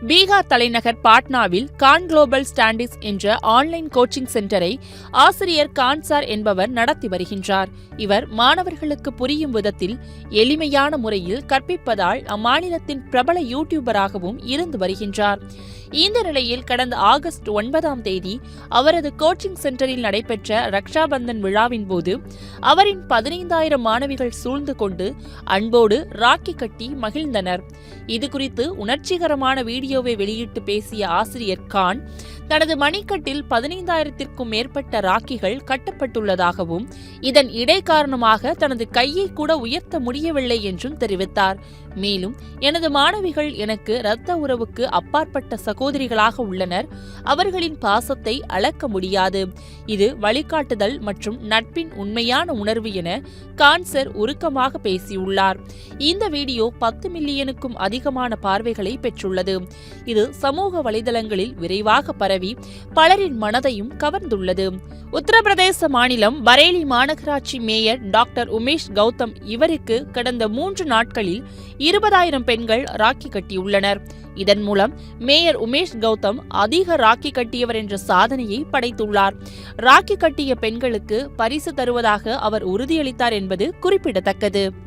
பீகார் தலைநகர் பாட்னாவில் கான் குளோபல் ஸ்டாண்டிஸ் என்ற ஆன்லைன் கோச்சிங் சென்டரை ஆசிரியர் கான்சார் என்பவர் நடத்தி வருகின்றார். இவர் மாணவர்களுக்கு புரியும் விதத்தில் எளிமையான முறையில் கற்பிப்பதால் அம்மாநிலத்தின் பிரபல யூடியூபராகவும் இருந்து வருகின்றார். இந்த நிலையில் கடந்த ஆகஸ்ட் 9ஆம் தேதி அவரது கோச்சிங் சென்டரில் நடைபெற்ற ரக்ஷாபந்தன் விழாவின் போது அவரின் 15,000 மாணவிகள் சூழ்ந்து கொண்டு அன்போடு ராக்கி கட்டி மகிழ்ந்தனர். இதுகுறித்து உணர்ச்சிகரமான வீடியோவை வெளியிட்டு பேசிய ஆசிரியர் கான் தனது மணிக்கட்டில் 15,000த்திற்கும் மேற்பட்ட ராக்கிகள் கட்டப்பட்டுள்ளதாகவும் இதன் இடை காரணமாக தனது கையை கூட உயர்த்த முடியவில்லை என்றும் தெரிவித்தார். மேலும் எனது மாணவிகள் எனக்கு இரத்த உறவுக்கு அப்பாற்பட்ட சகோதரிகளாக உள்ளனர். அவர்களின் பாசத்தை அளக்க முடியாது. இது வழிகாட்டுதல் மற்றும் நட்பின் உண்மையான உணர்வு என கான்சர் உருக்கமாக பேசியுள்ளார். இந்த வீடியோ 10 மில்லியனுக்கும் அதிகமான பார்வைகளை பெற்றுள்ளது. இது சமூக வலைதளங்களில் விரைவாக பரவி பலரின் மனதையும் கவர்ந்துள்ளது. உத்தரப்பிரதேச மாநிலம் பரேலி மாநகராட்சி மேயர் டாக்டர் உமேஷ் கௌதம் இவருக்கு கடந்த 3 நாட்களில் 20,000 பெண்கள் ராக்கி கட்டியுள்ளனர். இதன் மூலம் மேயர் உமேஷ் கௌதம் அதிக ராக்கி கட்டியவர் என்ற சாதனையை படைத்துள்ளார். ராக்கி கட்டிய பெண்களுக்கு பரிசு தருவதாக அவர் உறுதியளித்தார் என்பது குறிப்பிடத்தக்கது.